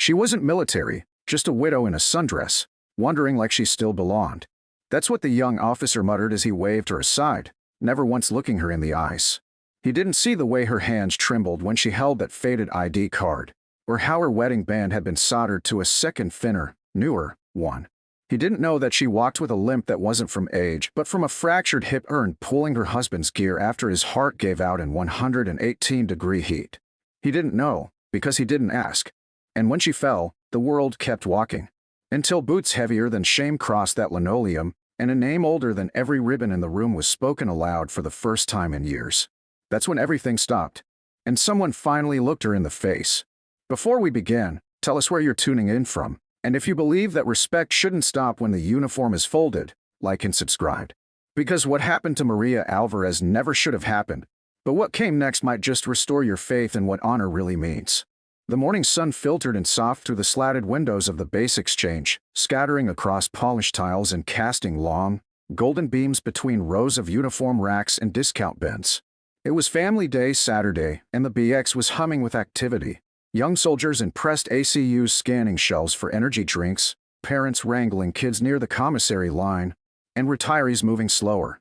She wasn't military, just a widow in a sundress, wondering like she still belonged. That's what the young officer muttered as he waved her aside, never once looking her in the eyes. He didn't see the way her hands trembled when she held that faded ID card, or how her wedding band had been soldered to a second thinner, newer one. He didn't know that she walked with a limp that wasn't from age, but from a fractured hip pulling her husband's gear after his heart gave out in 118-degree heat. He didn't know, because he didn't ask. And when she fell, the world kept walking. Until boots heavier than shame crossed that linoleum, and a name older than every ribbon in the room was spoken aloud for the first time in years. That's when everything stopped. And someone finally looked her in the face. Before we begin, tell us where you're tuning in from. And if you believe that respect shouldn't stop when the uniform is folded, like and subscribe. Because what happened to Maria Alvarez never should have happened, but what came next might just restore your faith in what honor really means. The morning sun filtered in soft through the slatted windows of the base exchange, scattering across polished tiles and casting long, golden beams between rows of uniform racks and discount bins. It was Family Day Saturday, and the BX was humming with activity. Young soldiers in pressed ACUs scanning shelves for energy drinks, parents wrangling kids near the commissary line, and retirees moving slower,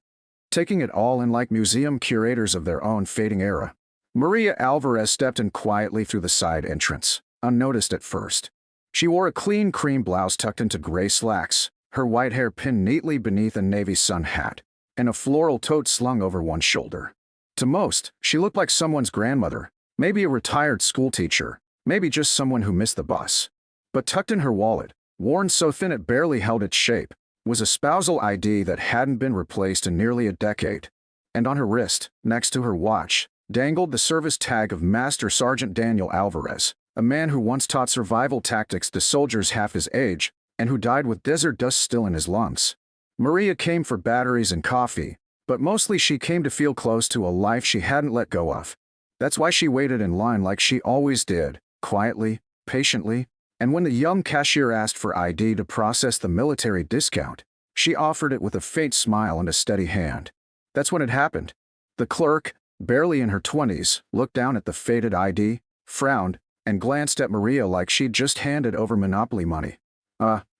taking it all in like museum curators of their own fading era. Maria Alvarez stepped in quietly through the side entrance, unnoticed at first. She wore a clean cream blouse tucked into gray slacks, her white hair pinned neatly beneath a navy sun hat, and a floral tote slung over one shoulder. To most, she looked like someone's grandmother, maybe a retired schoolteacher, maybe just someone who missed the bus. But tucked in her wallet, worn so thin it barely held its shape, was a spousal ID that hadn't been replaced in nearly a decade. And on her wrist, next to her watch, dangled the service tag of Master Sergeant Daniel Alvarez, a man who once taught survival tactics to soldiers half his age, and who died with desert dust still in his lungs. Maria came for batteries and coffee, but mostly she came to feel close to a life she hadn't let go of. That's why she waited in line like she always did, quietly, patiently, and when the young cashier asked for ID to process the military discount, she offered it with a faint smile and a steady hand. That's when it happened. The clerk, barely in her 20s, looked down at the faded ID, frowned, and glanced at Maria like she'd just handed over Monopoly money.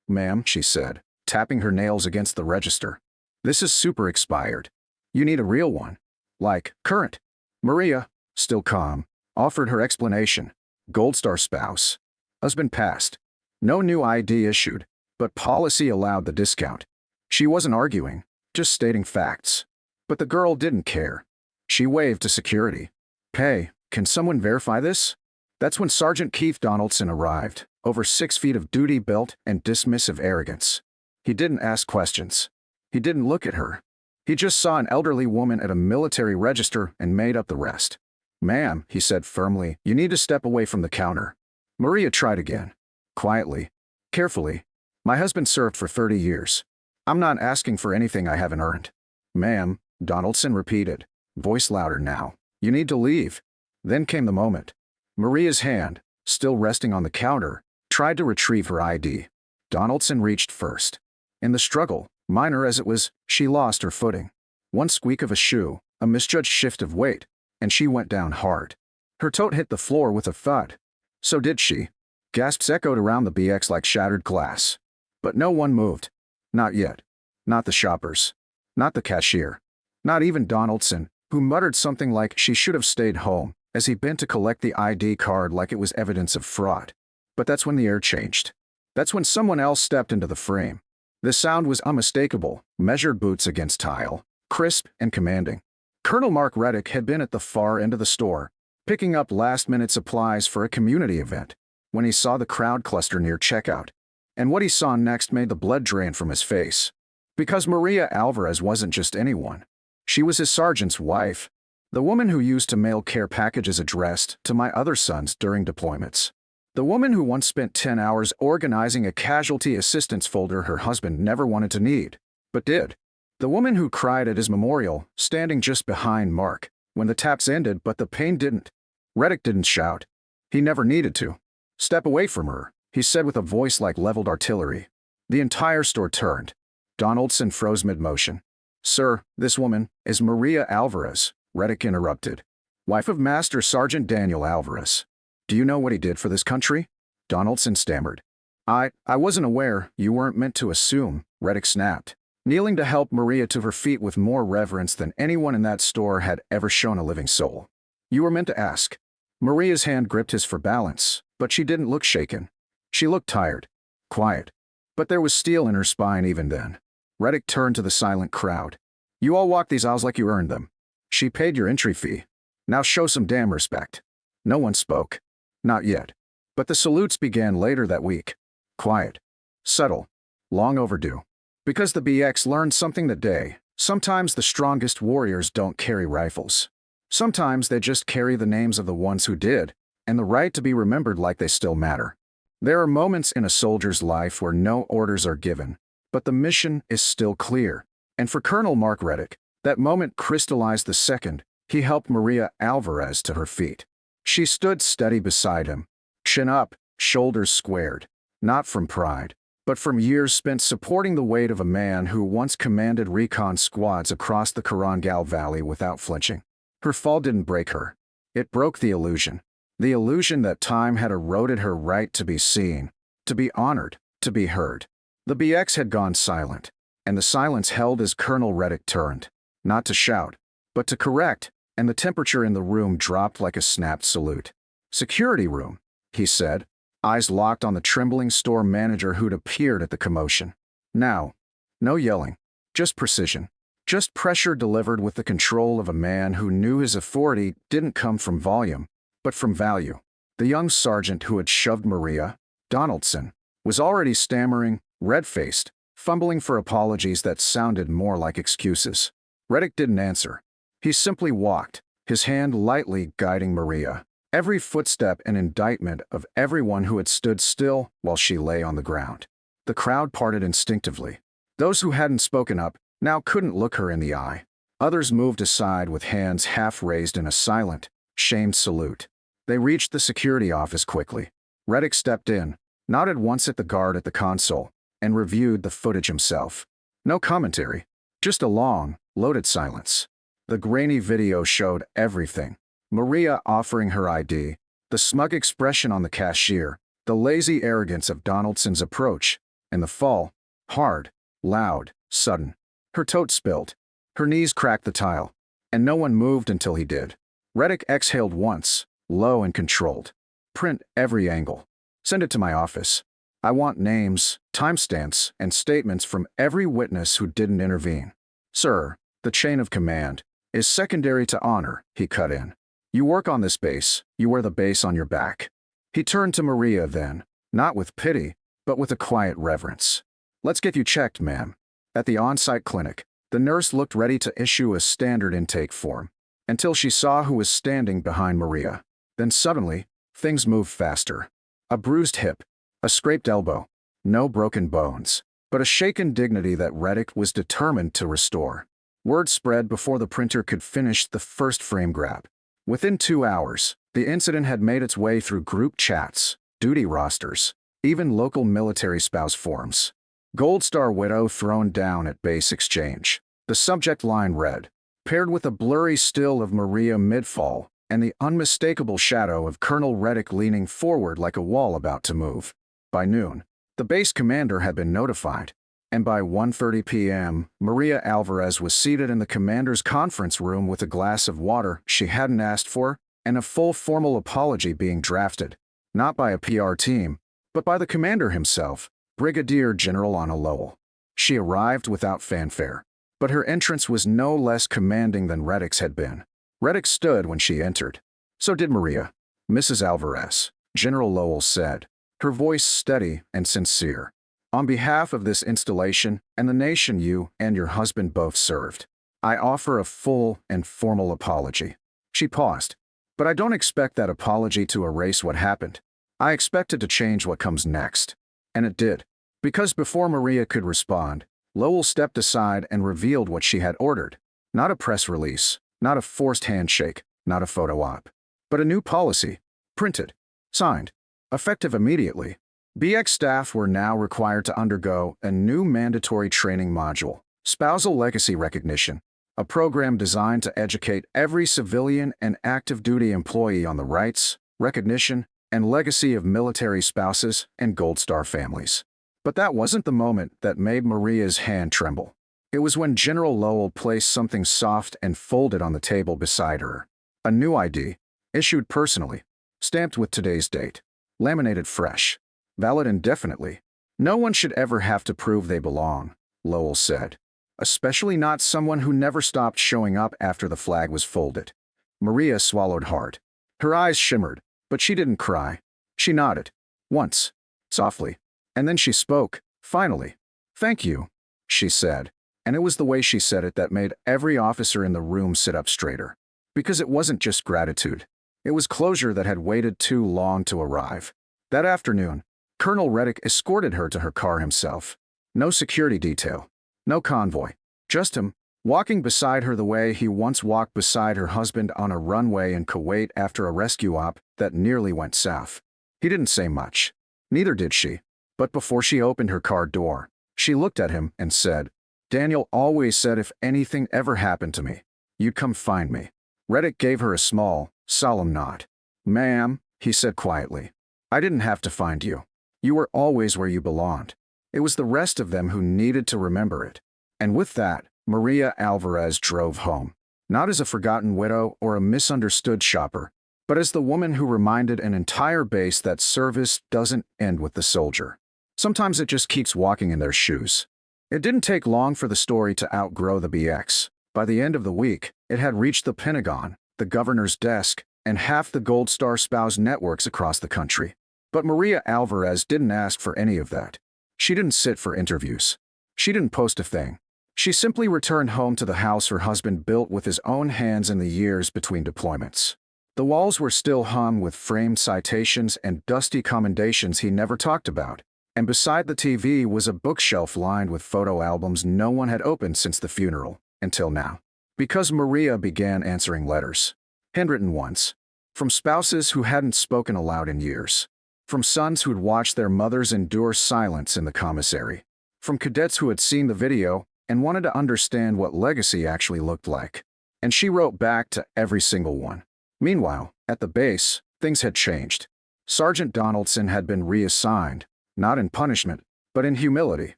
Ma'am, she said, tapping her nails against the register. This is super expired. You need a real one. Like, current. Maria, still calm, offered her explanation. Gold Star spouse. Husband passed. No new ID issued, but policy allowed the discount. She wasn't arguing, just stating facts. But the girl didn't care. She waved to security. Hey, can someone verify this? That's when Sergeant Keith Donaldson arrived, over 6 feet of duty belt and dismissive arrogance. He didn't ask questions. He didn't look at her. He just saw an elderly woman at a military register and made up the rest. Ma'am, he said firmly, you need to step away from the counter. Maria tried again. Quietly. Carefully. My husband served for 30 years. I'm not asking for anything I haven't earned. Ma'am, Donaldson repeated, voice louder now. You need to leave. Then came the moment. Maria's hand, still resting on the counter, tried to retrieve her ID. Donaldson reached first. In the struggle, minor as it was, she lost her footing. One squeak of a shoe, a misjudged shift of weight, and she went down hard. Her tote hit the floor with a thud. So did she. Gasps echoed around the BX like shattered glass. But no one moved. Not yet. Not the shoppers. Not the cashier. Not even Donaldson, who muttered something like she should have stayed home, as he bent to collect the ID card like it was evidence of fraud. But that's when the air changed. That's when someone else stepped into the frame. The sound was unmistakable, measured boots against tile, crisp and commanding. Colonel Mark Reddick had been at the far end of the store, picking up last-minute supplies for a community event, when he saw the crowd cluster near checkout. And what he saw next made the blood drain from his face. Because Maria Alvarez wasn't just anyone. She was his sergeant's wife, the woman who used to mail care packages addressed to my other sons during deployments. The woman who once spent 10 hours organizing a casualty assistance folder her husband never wanted to need, but did. The woman who cried at his memorial, standing just behind Mark, when the taps ended but the pain didn't. Reddick didn't shout. He never needed to. Step away from her, he said with a voice like leveled artillery. The entire store turned. Donaldson froze mid-motion. Sir, this woman is Maria Alvarez, Reddick interrupted. Wife of Master Sergeant Daniel Alvarez. Do you know what he did for this country? Donaldson stammered. I wasn't aware. You weren't meant to assume, Reddick snapped, kneeling to help Maria to her feet with more reverence than anyone in that store had ever shown a living soul. You were meant to ask. Maria's hand gripped his for balance, but she didn't look shaken. She looked tired, quiet. But there was steel in her spine even then. Reddick turned to the silent crowd. You all walk these aisles like you earned them. She paid your entry fee. Now show some damn respect. No one spoke. Not yet. But the salutes began later that week. Quiet. Subtle. Long overdue. Because the BX learned something that day. Sometimes the strongest warriors don't carry rifles. Sometimes they just carry the names of the ones who did, and the right to be remembered like they still matter. There are moments in a soldier's life where no orders are given, but the mission is still clear. And for Colonel Mark Reddick, that moment crystallized the second he helped Maria Alvarez to her feet. She stood steady beside him, chin up, shoulders squared, not from pride, but from years spent supporting the weight of a man who once commanded recon squads across the Karangal Valley without flinching. Her fall didn't break her. It broke the illusion that time had eroded her right to be seen, to be honored, to be heard. The BX had gone silent, and the silence held as Colonel Reddick turned, not to shout, but to correct, and the temperature in the room dropped like a snapped salute. Security room, he said, eyes locked on the trembling store manager who'd appeared at the commotion. Now, no yelling, just precision, just pressure delivered with the control of a man who knew his authority didn't come from volume, but from value. The young sergeant who had shoved Maria, Donaldson, was already stammering, red-faced, fumbling for apologies that sounded more like excuses. Reddick didn't answer. He simply walked, his hand lightly guiding Maria, every footstep an indictment of everyone who had stood still while she lay on the ground. The crowd parted instinctively. Those who hadn't spoken up now couldn't look her in the eye. Others moved aside with hands half raised in a silent, shamed salute. They reached the security office quickly. Reddick stepped in, nodded once at the guard at the console, and reviewed the footage himself. No commentary, just a long, loaded silence. The grainy video showed everything. Maria offering her ID, the smug expression on the cashier, the lazy arrogance of Donaldson's approach, and the fall, hard, loud, sudden. Her tote spilled. Her knees cracked the tile, and no one moved until he did. Reddick exhaled once, low and controlled. Print every angle. Send it to my office. I want names, timestamps, and statements from every witness who didn't intervene. Sir, the chain of command is secondary to honor, he cut in. You work on this base, you wear the base on your back. He turned to Maria then, not with pity, but with a quiet reverence. Let's get you checked, ma'am. At the on-site clinic, the nurse looked ready to issue a standard intake form, until she saw who was standing behind Maria. Then suddenly, things moved faster. A bruised hip, a scraped elbow, no broken bones, but a shaken dignity that Reddick was determined to restore. Word spread before the printer could finish the first frame grab. Within 2 hours, the incident had made its way through group chats, duty rosters, even local military spouse forums. Gold Star Widow thrown down at base exchange. The subject line read, paired with a blurry still of Maria mid-fall and the unmistakable shadow of Colonel Reddick leaning forward like a wall about to move. By noon, the base commander had been notified, and by 1:30 p.m., Maria Alvarez was seated in the commander's conference room with a glass of water she hadn't asked for and a full formal apology being drafted, not by a PR team, but by the commander himself, Brigadier General Anna Lowell. She arrived without fanfare, but her entrance was no less commanding than Reddick's had been. Reddick stood when she entered. So did Maria. Mrs. Alvarez, General Lowell said, her voice steady and sincere. On behalf of this installation and the nation you and your husband both served, I offer a full and formal apology. She paused. But I don't expect that apology to erase what happened. I expect it to change what comes next. And it did. Because before Maria could respond, Lowell stepped aside and revealed what she had ordered. Not a press release, not a forced handshake, not a photo op, but a new policy, printed, signed, effective immediately. BX staff were now required to undergo a new mandatory training module, Spousal Legacy Recognition, a program designed to educate every civilian and active duty employee on the rights, recognition, and legacy of military spouses and Gold Star families. But that wasn't the moment that made Maria's hand tremble. It was when General Lowell placed something soft and folded on the table beside her. A new ID, issued personally, stamped with today's date, laminated fresh, valid indefinitely. No one should ever have to prove they belong, Lowell said. Especially not someone who never stopped showing up after the flag was folded. Maria swallowed hard. Her eyes shimmered, but she didn't cry. She nodded. Once. Softly. And then she spoke, finally. Thank you, she said. And it was the way she said it that made every officer in the room sit up straighter. Because it wasn't just gratitude. It was closure that had waited too long to arrive. That afternoon, Colonel Reddick escorted her to her car himself. No security detail. No convoy. Just him, walking beside her the way he once walked beside her husband on a runway in Kuwait after a rescue op that nearly went south. He didn't say much. Neither did she. But before she opened her car door, she looked at him and said, Daniel always said if anything ever happened to me, you'd come find me. Reddick gave her a small, solemn nod. Ma'am, he said quietly, I didn't have to find you. You were always where you belonged. It was the rest of them who needed to remember it. And with that, Maria Alvarez drove home, not as a forgotten widow or a misunderstood shopper, but as the woman who reminded an entire base that service doesn't end with the soldier. Sometimes it just keeps walking in their shoes. It didn't take long for the story to outgrow the BX. By the end of the week, it had reached the Pentagon, the governor's desk, and half the Gold Star spouse networks across the country. But Maria Alvarez didn't ask for any of that. She didn't sit for interviews. She didn't post a thing. She simply returned home to the house her husband built with his own hands in the years between deployments. The walls were still hung with framed citations and dusty commendations he never talked about, and beside the TV was a bookshelf lined with photo albums no one had opened since the funeral, until now. Because Maria began answering letters. Handwritten ones. From spouses who hadn't spoken aloud in years. From sons who'd watched their mothers endure silence in the commissary. From cadets who had seen the video and wanted to understand what legacy actually looked like. And she wrote back to every single one. Meanwhile, at the base, things had changed. Sergeant Donaldson had been reassigned, not in punishment, but in humility.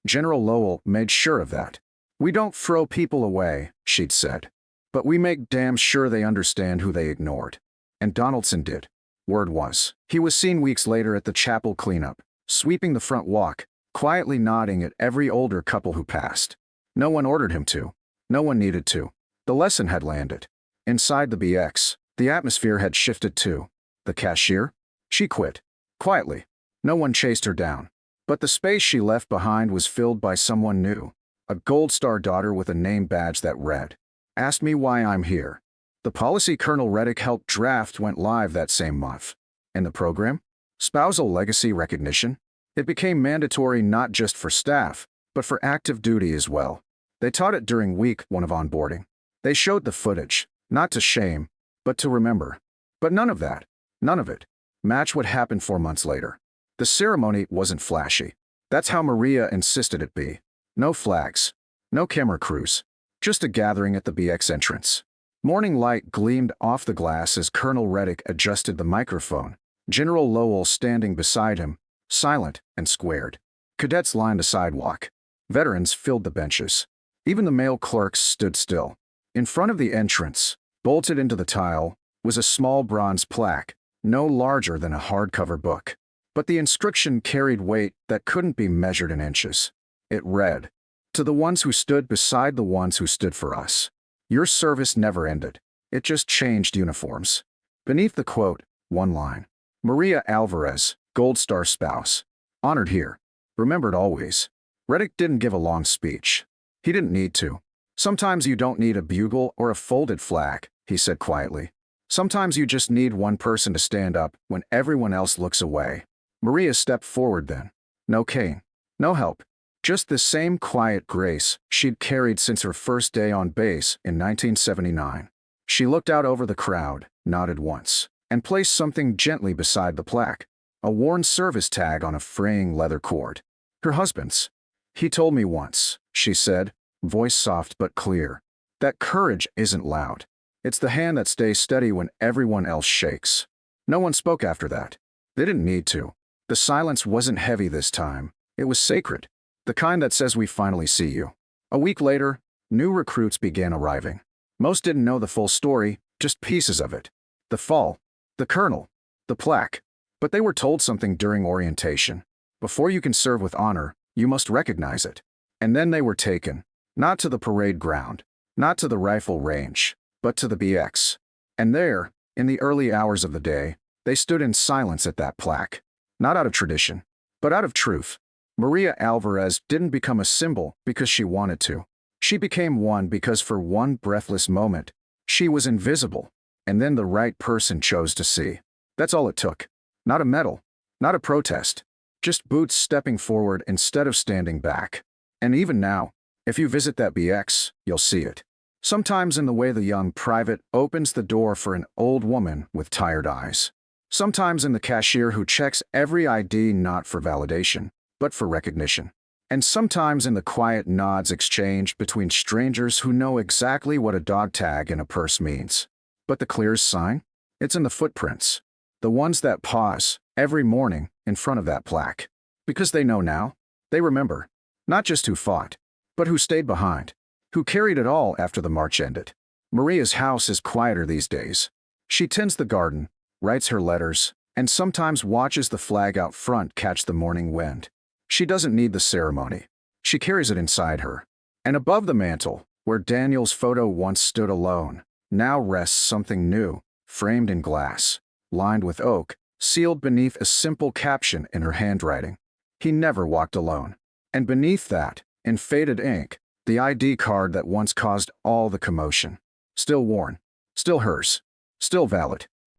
General Lowell made sure of that. We don't throw people away, she'd said. But we make damn sure they understand who they ignored. And Donaldson did. Word was, he was seen weeks later at the chapel cleanup, sweeping the front walk, quietly nodding at every older couple who passed. No one ordered him to. No one needed to. The lesson had landed. Inside the BX, the atmosphere had shifted too. The cashier? She quit. Quietly. No one chased her down. But the space she left behind was filled by someone new. A Gold Star daughter with a name badge that read, Ask me why I'm here. The policy Colonel Reddick helped draft went live that same month. And the program? Spousal legacy recognition? It became mandatory not just for staff, but for active duty as well. They taught it during week 1 of onboarding. They showed the footage, not to shame, but to remember. But none of that, none of it, matched what happened 4 months later. The ceremony wasn't flashy. That's how Maria insisted it be. No flags, no camera crews, just a gathering at the BX entrance. Morning light gleamed off the glass as Colonel Reddick adjusted the microphone, General Lowell standing beside him, silent and squared. Cadets lined the sidewalk. Veterans filled the benches. Even the male clerks stood still. In front of the entrance, bolted into the tile, was a small bronze plaque, no larger than a hardcover book. But the inscription carried weight that couldn't be measured in inches. It read, To the ones who stood beside the ones who stood for us. Your service never ended. It just changed uniforms. Beneath the quote, one line. Maria Alvarez, Gold Star spouse. Honored here. Remembered always. Reddick didn't give a long speech. He didn't need to. Sometimes you don't need a bugle or a folded flag, he said quietly. Sometimes you just need one person to stand up when everyone else looks away. Maria stepped forward then. No cane. No help. Just the same quiet grace she'd carried since her first day on base in 1979. She looked out over the crowd, nodded once, and placed something gently beside the plaque, a worn service tag on a fraying leather cord. Her husband's. He told me once, she said, voice soft but clear, that courage isn't loud. It's the hand that stays steady when everyone else shakes. No one spoke after that. They didn't need to. The silence wasn't heavy this time. It was sacred. The kind that says we finally see you. A week later, new recruits began arriving. Most didn't know the full story, just pieces of it. The fall, the colonel, the plaque. But they were told something during orientation. Before you can serve with honor, you must recognize it. And then they were taken, not to the parade ground, not to the rifle range, but to the BX. And there, in the early hours of the day, they stood in silence at that plaque. Not out of tradition, but out of truth. Maria Alvarez didn't become a symbol because she wanted to. She became one because for one breathless moment, she was invisible, and then the right person chose to see. That's all it took. Not a medal, not a protest, just boots stepping forward instead of standing back. And even now, if you visit that BX, you'll see it. Sometimes in the way the young private opens the door for an old woman with tired eyes. Sometimes in the cashier who checks every ID not for validation, but for recognition. And sometimes in the quiet nods exchanged between strangers who know exactly what a dog tag in a purse means. But the clearest sign? It's in the footprints. The ones that pause, every morning, in front of that plaque. Because they know now, they remember. Not just who fought, but who stayed behind. Who carried it all after the march ended. Maria's house is quieter these days. She tends the garden, writes her letters, and sometimes watches the flag out front catch the morning wind. She doesn't need the ceremony. She carries it inside her. And above the mantel, where Daniel's photo once stood alone, now rests something new, framed in glass, lined with oak, sealed beneath a simple caption in her handwriting. He never walked alone. And beneath that, in faded ink, the ID card that once caused all the commotion. Still worn. Still hers. Still valid.